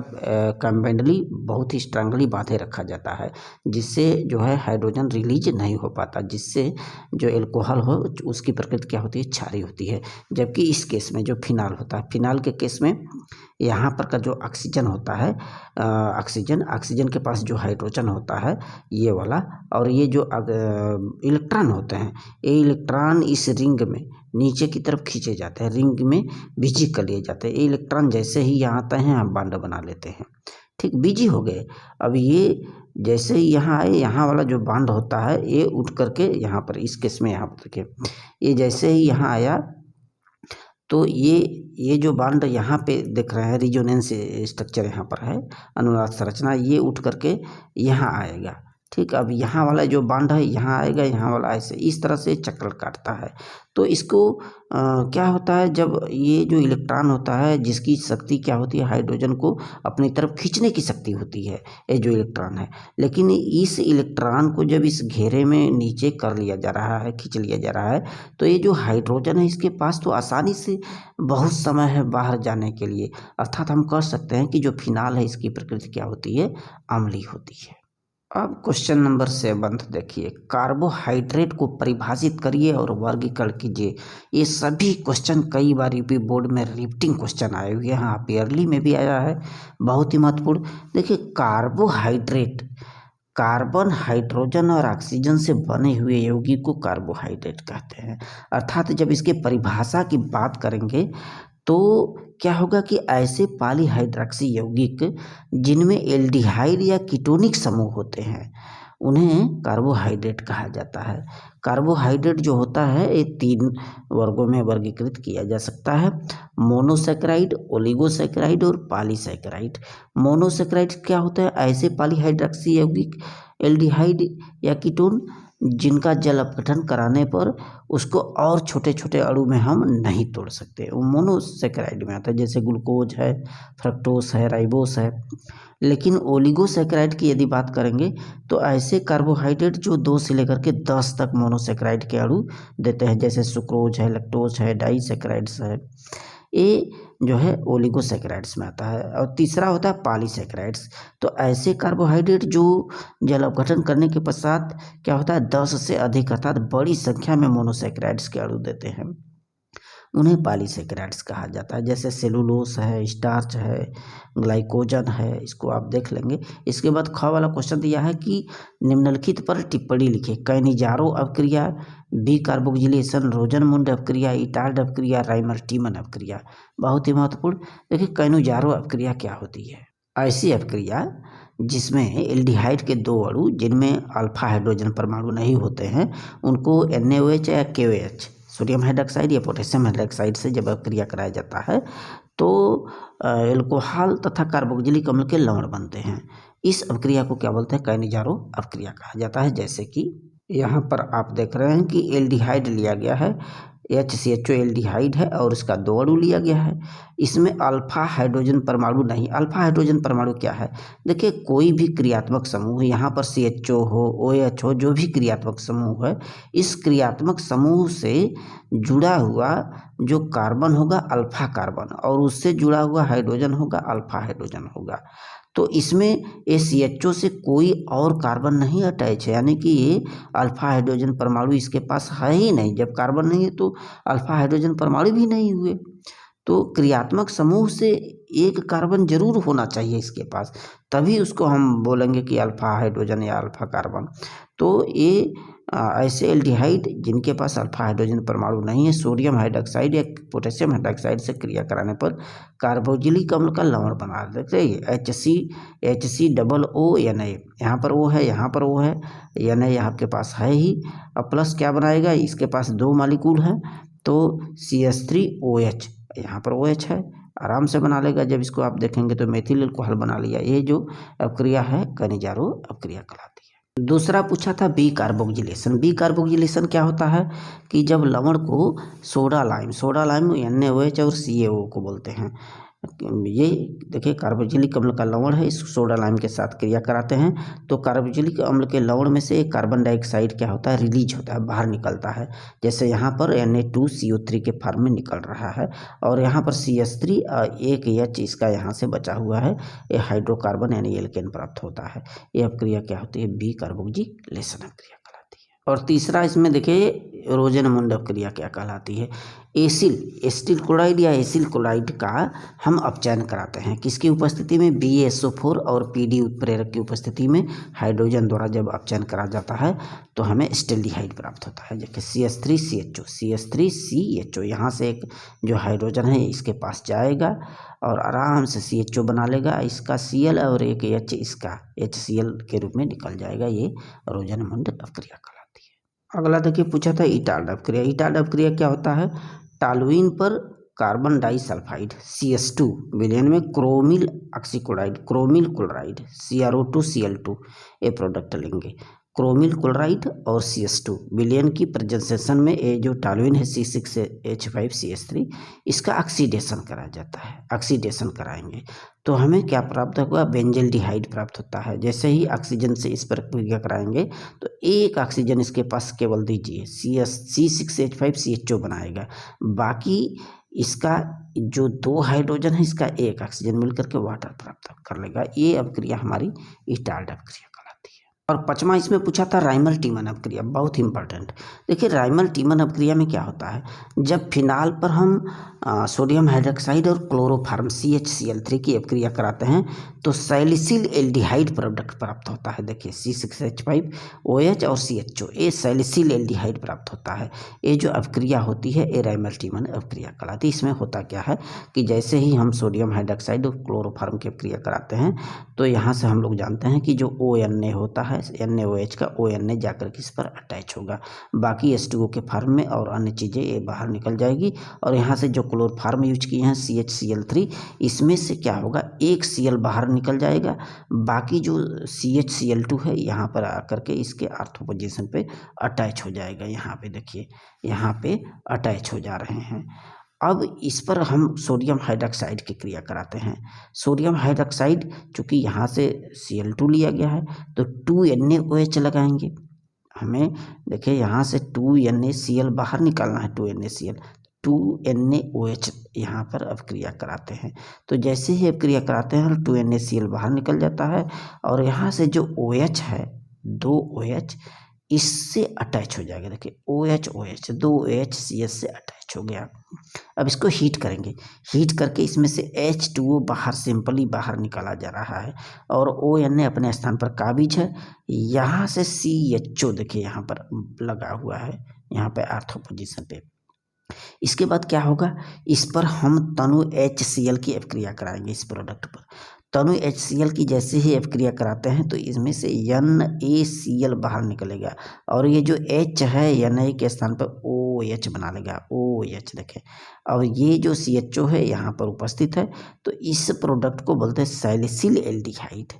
कंबाइंडली बहुत ही स्ट्रांगली बांधे रखा जाता है, जिससे जो है हाइड्रोजन रिलीज नहीं हो पाता, जिससे जो एल्कोहल हो उसकी प्रकृति क्या होती है, क्षारीय होती है। जबकि इस केस में जो फिनाल होता है, फिनाल के केस में यहाँ पर का जो ऑक्सीजन होता है, ऑक्सीजन के पास जो हाइड्रोजन होता है ये वाला, और ये जो इलेक्ट्रॉन होते हैं, ये इलेक्ट्रॉन इस रिंग में नीचे की तरफ खींचे जाते हैं, रिंग में बिजी कर लिए जाते हैं। ये इलेक्ट्रॉन जैसे ही यहाँ आते हैं हम बॉन्ड बना लेते हैं, ठीक, बिजी हो गए। अब ये जैसे ही यहाँ आए, यहाँ वाला जो बॉन्ड होता है ये उठ करके यहाँ पर इस केस में यहाँ पर देखिए, ये जैसे ही यहाँ आया तो ये जो बॉन्ड यहाँ पे देख रहे हैं, रिजोनेंस स्ट्रक्चर यहाँ पर है, अनुनाद संरचना, ये उठ करके यहाँ आएगा, ठीक। अब यहाँ वाला जो बॉन्ड है यहाँ आएगा, यहाँ वाला ऐसे इस तरह से चक्कर काटता है। तो इसको क्या होता है, जब ये जो इलेक्ट्रॉन होता है जिसकी शक्ति क्या होती है, हाइड्रोजन को अपनी तरफ खींचने की शक्ति होती है, ये जो इलेक्ट्रॉन है, लेकिन इस इलेक्ट्रॉन को जब इस घेरे में नीचे कर लिया जा रहा है, खींच लिया जा रहा है, तो ये जो हाइड्रोजन है इसके पास तो आसानी से बहुत समय है बाहर जाने के लिए, अर्थात हम कह सकते हैं कि जो फिनाल है इसकी प्रकृति क्या होती है, अम्लीय होती है। अब क्वेश्चन नंबर 7 देखिए, कार्बोहाइड्रेट को परिभाषित करिए और वर्गीकरण कीजिए। ये सभी क्वेश्चन कई बार यूपी बोर्ड में रिपीटिंग क्वेश्चन आए हुए हैं, हाँ ईयरली में भी आया है, बहुत ही महत्वपूर्ण। देखिए कार्बोहाइड्रेट, कार्बन, हाइड्रोजन और ऑक्सीजन से बने हुए यौगिक को कार्बोहाइड्रेट कहते हैं। अर्थात जब इसके परिभाषा की बात करेंगे तो क्या होगा कि ऐसे पॉलीहाइड्रॉक्सी यौगिक जिनमें एल्डिहाइड या कीटोनिक समूह होते हैं उन्हें कार्बोहाइड्रेट कहा जाता है। कार्बोहाइड्रेट जो होता है ये 3 वर्गों में वर्गीकृत किया जा सकता है, मोनोसैकेराइड, ओलिगोसैकेराइड और पॉलीसैकेराइड। मोनोसैकेराइड क्या होता है, ऐसे पॉलीहाइड्रॉक्सी यौगिक एल्डिहाइड या कीटोन जिनका जल अपघटन कराने पर उसको और छोटे छोटे अणु में हम नहीं तोड़ सकते, वो मोनोसैकेराइड में आता है, जैसे ग्लूकोज है, फ्रक्टोज है, राइबोस है। लेकिन ओलिगोसैकेराइड की यदि बात करेंगे तो ऐसे कार्बोहाइड्रेट जो 2 से लेकर के 10 तक मोनोसैकेराइड के अणु देते हैं, जैसे सुक्रोज है, लैक्टोज है, डाइसैकेराइड्स है, ये जो है ओलिगोसैकेराइड्स में आता है। और तीसरा होता है पॉलीसैकेराइड्स। तो ऐसे कार्बोहाइड्रेट जो जल अपघटन करने के पश्चात क्या होता है, 10 से अधिक अर्थात बड़ी संख्या में मोनोसैकेराइड्स के अणु देते हैं, उन्हें पॉलीसैकेराइड्स कहा जाता है। जैसे सेलुलोस है, स्टार्च है, ग्लाइकोजन है, इसको आप देख लेंगे। इसके बाद ख वाला क्वेश्चन दिया है कि निम्नलिखित पर टिप्पणी लिखे, कैनिजारो अपक्रिया, बी कार्बोक्जिलेशन, रोजनमुंड अपक्रिया, इटार्ड अपक्रिया, राइमर टीमन अपक्रिया। बहुत ही महत्वपूर्ण। देखिए कैनिजारो अपक्रिया क्या होती है, ऐसी अपक्रिया जिसमें एल्डिहाइड के 2 अणु जिनमें अल्फा हाइड्रोजन परमाणु नहीं होते हैं उनको NaOH या KOH, सोडियम हाइड्रोक्साइड या पोटेशियम हाइड्रोक्साइड से जब अपक्रिया कराया जाता है तो एल्कोहल तथा कार्बोक्जिलिक अम्ल के लवण बनते हैं। इस अपक्रिया को क्या बोलते हैं, कैनिजारो अपक्रिया कहा जाता है। जैसे कि यहाँ पर आप देख रहे हैं कि एल्डिहाइड लिया गया है, HCHO एल्डिहाइड है और इसका 2 अणु लिया गया है, इसमें अल्फा हाइड्रोजन परमाणु नहीं। अल्फा हाइड्रोजन परमाणु क्या है, देखिए कोई भी क्रियात्मक समूह, यहाँ पर CHO हो, OH हो, जो भी क्रियात्मक समूह है, इस क्रियात्मक समूह से जुड़ा हुआ जो कार्बन होगा अल्फा कार्बन और उससे जुड़ा हुआ हाइड्रोजन होगा अल्फा हाइड्रोजन होगा। तो इसमें ये CHO से कोई और कार्बन नहीं अटैच है, यानी कि ये अल्फा हाइड्रोजन परमाणु इसके पास है ही नहीं। जब कार्बन नहीं है तो अल्फा हाइड्रोजन परमाणु भी नहीं हुए। तो क्रियात्मक समूह से एक कार्बन जरूर होना चाहिए इसके पास, तभी उसको हम बोलेंगे कि अल्फा हाइड्रोजन या अल्फा कार्बन। तो ये ऐसे एल्डिहाइड जिनके पास अल्फा हाइड्रोजन परमाणु नहीं है, सोडियम हाइड्रोक्साइड या पोटेशियम हाइड्रोक्साइड से क्रिया कराने पर कार्बोक्जिलिक अम्ल का लवण बना देते हैं। HCOONA, यहाँ पर वो है, यहाँ पर वो है, Na यहाँ के पास है ही, अब प्लस क्या बनाएगा, इसके पास 2 मॉलिक्यूल हैं तो CH3OH, यहाँ पर OH है, आराम से बना लेगा। जब इसको आप देखेंगे तो मेथिल अल्कोहल बना लिया। ये जो अपक्रिया है कैनिजारो अपक्रिया कहलाती है। दूसरा पूछा था बी कार्बोक्जिलेशन। बी कार्बोक्जिलेशन क्या होता है कि जब लवण को सोडा लाइम NaOH और CaO को बोलते हैं, ये देखिए कार्बोक्जिलिक अम्ल का लवण है, इस सोडा लाइम के साथ क्रिया कराते हैं तो कार्बोक्जिलिक अम्ल के लवण में से कार्बन डाइऑक्साइड क्या होता है, रिलीज होता है, बाहर निकलता है। जैसे यहाँ पर Na2CO3 के फॉर्म में निकल रहा है और यहाँ पर CH3 एक H इसका यहाँ से बचा हुआ है, ये हाइड्रोकार्बन यानी एल्केन प्राप्त होता है। ये अपक्रिया क्या होती है, बी कार्बोक्जिलेशन अपक्रिया कहलाती है। और तीसरा इसमें देखिए रोजेनमुंड अपक्रिया क्या कहलाती है, एसिल क्लोराइड या एसिल क्लोराइड का हम अपचयन कराते हैं किसकी उपस्थिति में, BaSO4 और PD उत्प्रेरक की उपस्थिति में हाइड्रोजन द्वारा जब अपचयन करा जाता है तो हमें एस्टेल्डिहाइड प्राप्त होता है। जैसे CH3CHO यहाँ से एक जो हाइड्रोजन है इसके पास जाएगा और आराम से CHO बना लेगा, इसका Cl और एक H इसका HCl के रूप में निकल जाएगा। ये रोजेनमुंड अपक्रिया कहलाती है। अगला देखिए पूछा था इटाल्ड अपक्रिया। इटाल्ड अपक्रिया क्या होता है, टॉलुइन पर कार्बन डाइसल्फाइड CH2 विलयन में chromyl oxychloride chromyl chloride CrO2Cl2 ये प्रोडक्ट लेंगे। क्रोमिल क्लोराइड और CH2 विलयन की प्रेजेंटेशन में ये जो टॉलुइन है C6H5CH3 इसका ऑक्सीडेशन कराया जाता है, ऑक्सीडेशन कराएंगे तो हमें क्या प्राप्त होगा, बेंजल्डिहाइड प्राप्त होता है। जैसे ही ऑक्सीजन से इस पर क्रिया कराएंगे तो एक ऑक्सीजन इसके पास केवल दीजिए, C6H5CHO बनाएगा, बाकी इसका जो 2 हाइड्रोजन है इसका एक ऑक्सीजन मिलकर के वाटर प्राप्त कर लेगा। ये अपक्रिया हमारी इटाल्ड अपक्रिया कहलाती है। और 5वां इसमें पूछा था राइमल टीमन अपक्रिया, बहुत इंपॉर्टेंट। देखिए राइमल टीमन अपक्रिया में क्या होता है, जब फिनाल पर हम सोडियम हाइड्रोक्साइड और क्लोरोफॉर्म CHCl3 की अपक्रिया कराते हैं तो सैलिसिल एल्डिहाइड प्रोडक्ट प्राप्त होता है। देखिए C6H5OH और CHO ये सैलिसिल एल्डिहाइड प्राप्त होता है। ये जो अपक्रिया होती है ये राइमल टीमन अपक्रिया कहलाती है। इसमें होता क्या है कि जैसे ही हम सोडियम हाइड्रोक्साइड और क्लोरोफॉर्म की अपक्रिया कराते हैं तो यहाँ से हम लोग जानते हैं कि जो ONA होता है NaOH का ONA जाकर के इस पर अटैच होगा, बाकी H2O के फॉर्म में और अन्य चीज़ें ये बाहर निकल जाएगी। और यहाँ से जो क्लोरोफॉर्म यूज किए हैं CHCl3 इसमें से क्या होगा, एक Cl बाहर निकल जाएगा, बाकी जो CHCl2 है यहाँ पर आकर के इसके ऑर्थो पोजीशन पे अटैच हो जाएगा। यहाँ पे देखिए यहाँ पे अटैच हो जा रहे हैं। अब इस पर हम सोडियम हाइड्रोक्साइड की क्रिया कराते हैं। सोडियम हाइड्रोक्साइड चूँकि यहाँ से Cl2 लिया गया है तो 2NaOH लगाएंगे। हमें देखिए यहाँ से 2NaCl बाहर निकालना है, 2NaCl 2NaOH यहाँ पर अपक्रिया कराते हैं। तो जैसे ही अपक्रिया कराते हैं 2NaCl बाहर निकल जाता है और यहाँ से जो OH है 2OH इससे अटैच हो जाएगा। देखिए OH 2OH CH से अटैच हो गया। अब इसको हीट करेंगे, हीट करके इसमें से H2O बाहर सिंपली बाहर निकाला जा रहा है और ONA अपने स्थान पर काबिज है। यहाँ से CHO देखिए यहाँ पर लगा हुआ है, यहाँ पे ऑर्थो पोजीशन पे। इसके बाद क्या होगा, इस पर हम तनु HCl की अपक्रिया कराएंगे। इस प्रोडक्ट पर तनु HCl की जैसे ही अपक्रिया कराते हैं तो इसमें से NaCl बाहर निकलेगा और ये जो H है Na के स्थान पर OH बना लेगा, OH देखें। और ये जो CHO है यहाँ पर उपस्थित है तो इस प्रोडक्ट को बोलते हैं सैलिसिल एल्डिहाइड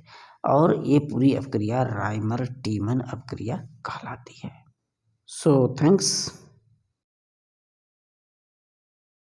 और ये पूरी अपक्रिया राइमल टीमन अपक्रिया कहलाती है। So thanks.